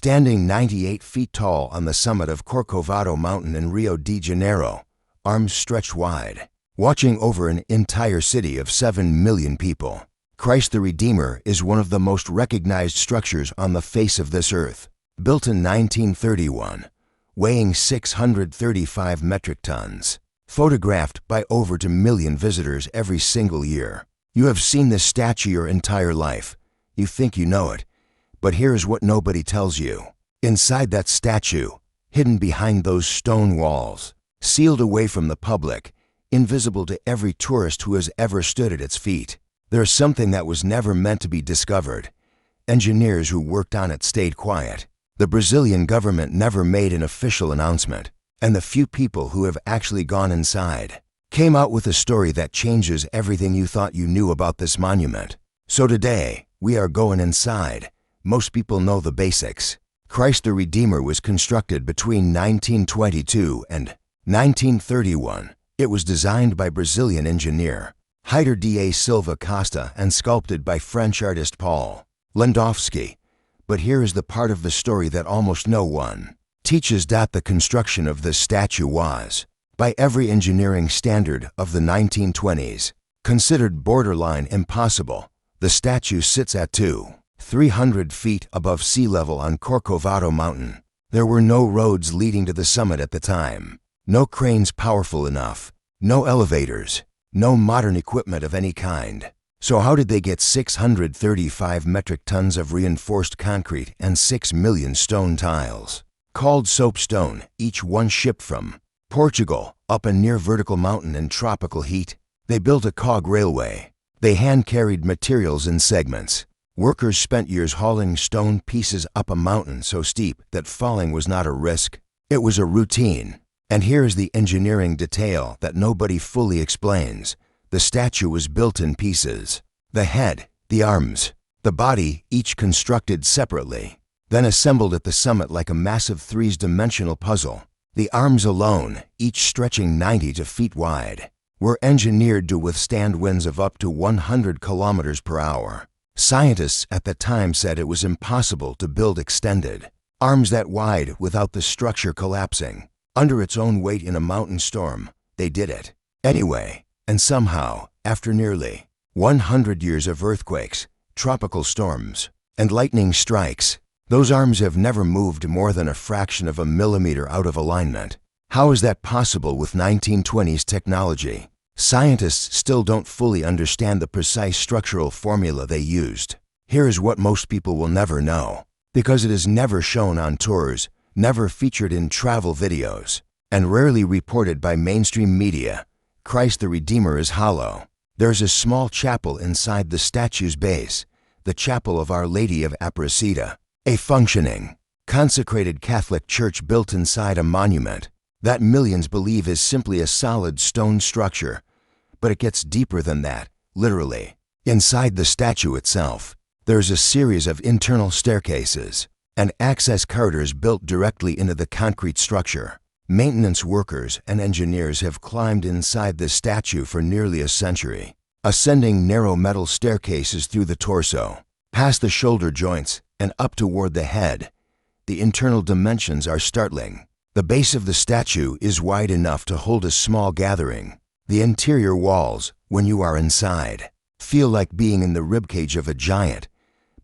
Standing 98 feet tall on the summit of Corcovado Mountain in Rio de Janeiro, arms stretched wide, watching over an entire city of 7 million people, Christ the Redeemer is one of the most recognized structures on the face of this earth. Built in 1931, weighing 635 metric tons, photographed by over 2 million visitors every single year. You have seen this statue your entire life. You think you know it, but here's what nobody tells you. Inside that statue, hidden behind those stone walls, sealed away from the public, invisible to every tourist who has ever stood at its feet, there's something that was never meant to be discovered. Engineers who worked on it stayed quiet. The Brazilian government never made an official announcement, and the few people who have actually gone inside came out with a story that changes everything you thought you knew about this monument. So today, we are going inside. Most people know the basics. Christ the Redeemer was constructed between 1922 and 1931. It was designed by Brazilian engineer Heitor da Silva Costa and sculpted by French artist Paul Landowski. But here is the part of the story that almost no one teaches: that the construction of this statue was, by every engineering standard of the 1920s, considered borderline impossible. The statue sits at 300 feet above sea level on Corcovado Mountain. There were no roads leading to the summit at the time, no cranes powerful enough, no elevators, no modern equipment of any kind. So how did they get 635 metric tons of reinforced concrete and 6 million stone tiles, called soapstone, each one shipped from Portugal up a near vertical mountain in tropical heat? They built a cog railway. They hand-carried materials in segments. Workers spent years hauling stone pieces up a mountain so steep that falling was not a risk. It was a routine. And here's the engineering detail that nobody fully explains. The statue was built in pieces. The head, the arms, the body, each constructed separately, then assembled at the summit like a massive three-dimensional puzzle. The arms alone, each stretching 90 feet wide, were engineered to withstand winds of up to 100 kilometers per hour. Scientists at the time said it was impossible to build extended arms that wide without the structure collapsing under its own weight in a mountain storm. They did it anyway, and somehow, after nearly 100 years of earthquakes, tropical storms, and lightning strikes, those arms have never moved more than a fraction of a millimeter out of alignment. How is that possible with 1920s technology? Scientists still don't fully understand the precise structural formula they used. Here is what most people will never know, because it is never shown on tours, never featured in travel videos, and rarely reported by mainstream media. Christ the Redeemer is hollow. There's a small chapel inside the statue's base, the Chapel of Our Lady of Aparecida, a functioning, consecrated Catholic church built inside a monument that millions believe is simply a solid stone structure. But it gets deeper than that, literally. Inside the statue itself, there's a series of internal staircases and access corridors built directly into the concrete structure. Maintenance workers and engineers have climbed inside the statue for nearly a century, ascending narrow metal staircases through the torso, past the shoulder joints, and up toward the head. The internal dimensions are startling. The base of the statue is wide enough to hold a small gathering. The interior walls, when you are inside, feel like being in the ribcage of a giant.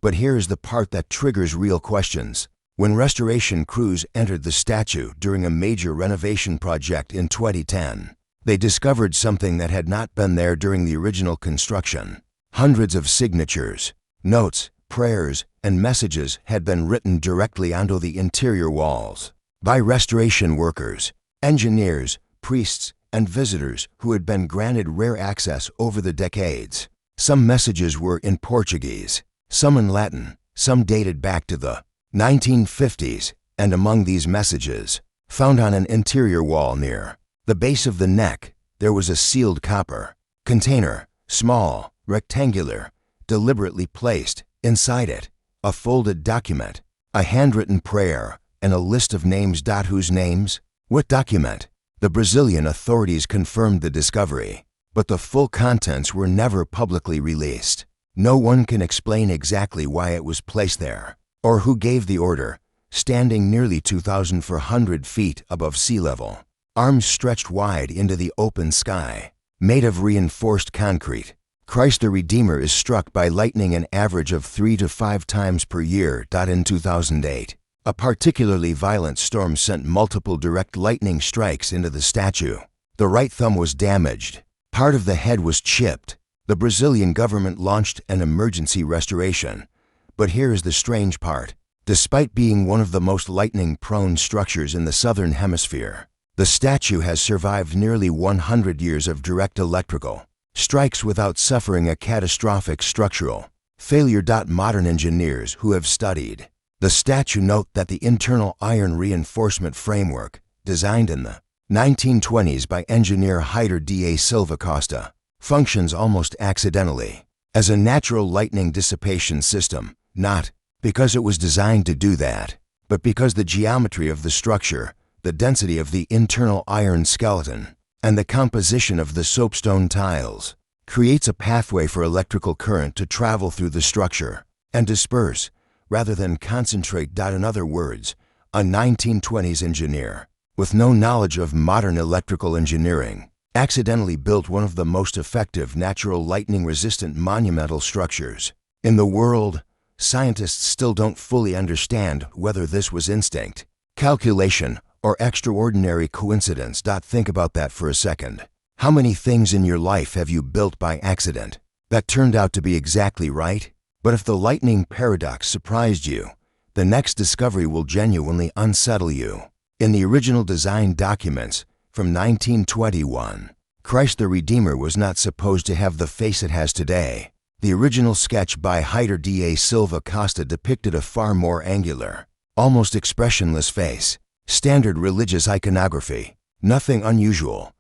But here's the part that triggers real questions. When restoration crews entered the statue during a major renovation project in 2010, they discovered something that had not been there during the original construction. Hundreds of signatures, notes, prayers, and messages had been written directly onto the interior walls by restoration workers, engineers, priests, and visitors who had been granted rare access over the decades. Some messages were in Portuguese, some in Latin, some dated back to the 1950s, and among these messages, found on an interior wall near the base of the neck, there was a sealed copper container, small, rectangular, deliberately placed. Inside it, a folded document, a handwritten prayer, and a list of names. Whose names? What document? The Brazilian authorities confirmed the discovery, but the full contents were never publicly released. No one can explain exactly why it was placed there, or who gave the order. standing nearly 2,400 feet above sea level, arms stretched wide into the open sky. Made of reinforced concrete, Christ the Redeemer is struck by lightning an average of 3 to 5 times per year. In 2008, a particularly violent storm sent multiple direct lightning strikes into the statue. The right thumb was damaged. Part of the head was chipped. The Brazilian government launched an emergency restoration. But here is the strange part. Despite being one of the most lightning-prone structures in the southern hemisphere, the statue has survived nearly 100 years of direct electrical strikes without suffering a catastrophic structural failure. Modern engineers who have studied the statue note that the internal iron reinforcement framework, designed in the 1920s by engineer Heitor da Silva Costa, functions almost accidentally as a natural lightning dissipation system, not because it was designed to do that, but because the geometry of the structure, the density of the internal iron skeleton, and the composition of the soapstone tiles creates a pathway for electrical current to travel through the structure and disperse rather than concentrate. In other words, a 1920s engineer with no knowledge of modern electrical engineering accidentally built one of the most effective natural lightning-resistant monumental structures in the world. Scientists still don't fully understand whether this was instinct, calculation, or extraordinary coincidence. Think about that for a second. How many things in your life have you built by accident that turned out to be exactly right? But if the lightning paradox surprised you, the next discovery will genuinely unsettle you. In the original design documents from 1921, Christ the Redeemer was not supposed to have the face it has today. The original sketch by Heitor da Silva Costa depicted a far more angular, almost expressionless face. Standard religious iconography, nothing unusual.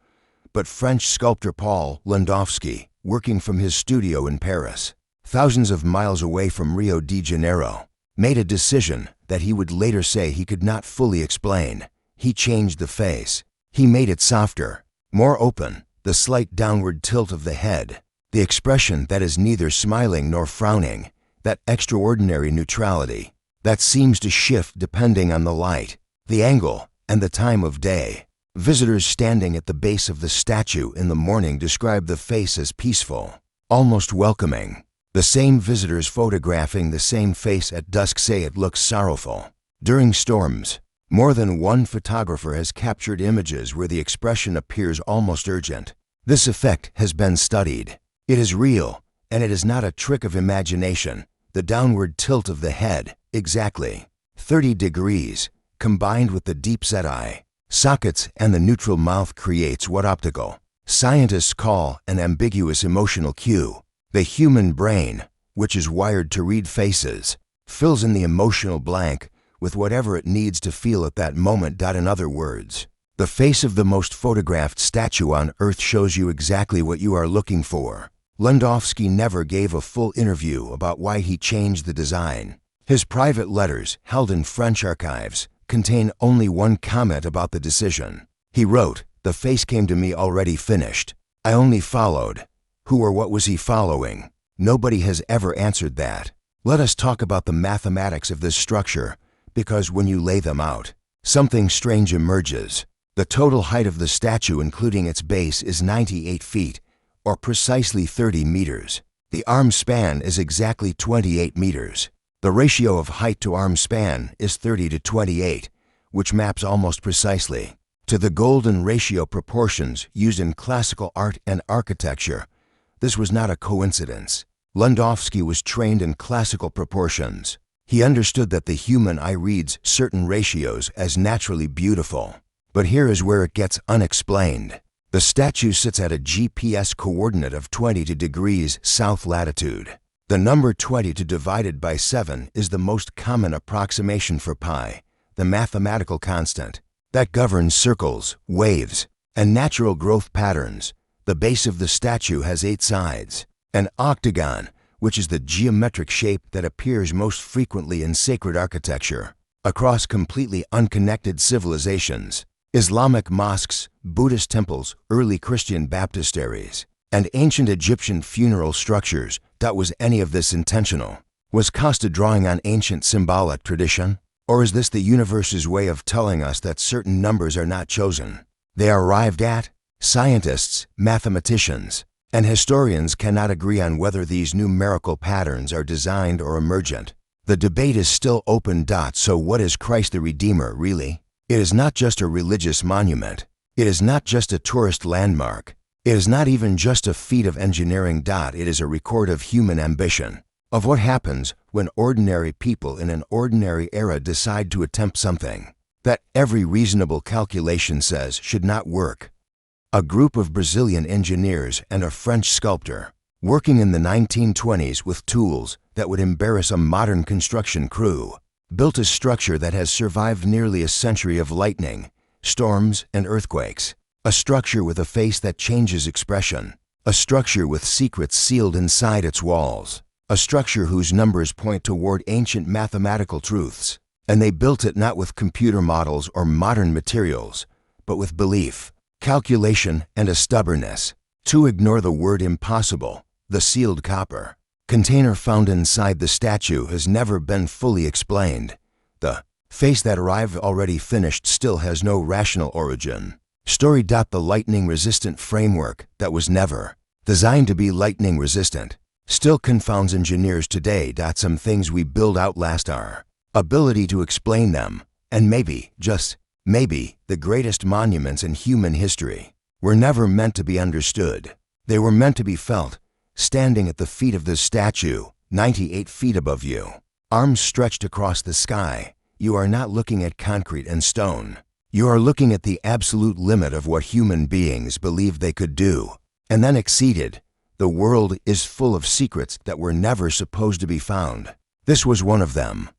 But French sculptor Paul Landowski, working from his studio in Paris, thousands of miles away from Rio de Janeiro, made a decision that he would later say he could not fully explain. He changed the face. He made it softer, more open, the slight downward tilt of the head, the expression that is neither smiling nor frowning, that extraordinary neutrality that seems to shift depending on the light, the angle, and the time of day. Visitors standing at the base of the statue in the morning describe the face as peaceful, almost welcoming. The same visitors photographing the same face at dusk say it looks sorrowful. During storms, more than one photographer has captured images where the expression appears almost urgent. This effect has been studied. It is real, and it is not a trick of imagination. The downward tilt of the head, exactly 30 degrees, combined with the deep-set eye sockets and the neutral mouth creates what optical scientists call an ambiguous emotional cue. The human brain, which is wired to read faces, fills in the emotional blank with whatever it needs to feel at that moment. In other words, the face of the most photographed statue on Earth shows you exactly what you are looking for. Landowski never gave a full interview about why he changed the design. His private letters, held in French archives, contain only one comment about the decision. He wrote, "The face came to me already finished. I only followed." Who or what was he following? Nobody has ever answered that. Let us talk about the mathematics of this structure, because when you lay them out, something strange emerges. The total height of the statue, including its base, is 98 feet, or precisely 30 meters. The arm span is exactly 28 meters. The ratio of height to arm span is 30 to 28, which maps almost precisely to the golden ratio proportions used in classical art and architecture. This was not a coincidence. Landowski was trained in classical proportions. He understood that the human eye reads certain ratios as naturally beautiful. But here is where it gets unexplained. The statue sits at a GPS coordinate of 22 degrees south latitude. The number 22 divided by 7 is the most common approximation for pi, the mathematical constant that governs circles, waves, and natural growth patterns. The base of the statue has 8 sides. An octagon, which is the geometric shape that appears most frequently in sacred architecture, across completely unconnected civilizations. Islamic mosques, Buddhist temples, early Christian baptisteries, and ancient Egyptian funeral structures. Was any of this intentional? Was Costa drawing on ancient symbolic tradition? Or is this the universe's way of telling us that certain numbers are not chosen? They are arrived at? Scientists, mathematicians, and historians cannot agree on whether these numerical patterns are designed or emergent. The debate is still open. So what is Christ the Redeemer really? It is not just a religious monument. It is not just a tourist landmark. It is not even just a feat of engineering. It is a record of human ambition, of what happens when ordinary people in an ordinary era decide to attempt something that every reasonable calculation says should not work. A group of Brazilian engineers and a French sculptor, working in the 1920s with tools that would embarrass a modern construction crew, built a structure that has survived nearly a century of lightning, storms, and earthquakes. A structure with a face that changes expression. A structure with secrets sealed inside its walls. A structure whose numbers point toward ancient mathematical truths. And they built it not with computer models or modern materials, but with belief, calculation, and a stubbornness. To ignore the word impossible, the sealed copper container found inside the statue has never been fully explained. The face that arrived already finished still has no rational origin. Story. The lightning-resistant framework that was never designed to be lightning-resistant still confounds engineers today. Some things we build outlast our ability to explain them, and maybe, just maybe, the greatest monuments in human history were never meant to be understood. They were meant to be felt, standing at the feet of this statue, 98 feet above you, arms stretched across the sky. You are not looking at concrete and stone. You are looking at the absolute limit of what human beings believed they could do, and then exceeded. The world is full of secrets that were never supposed to be found. This was one of them.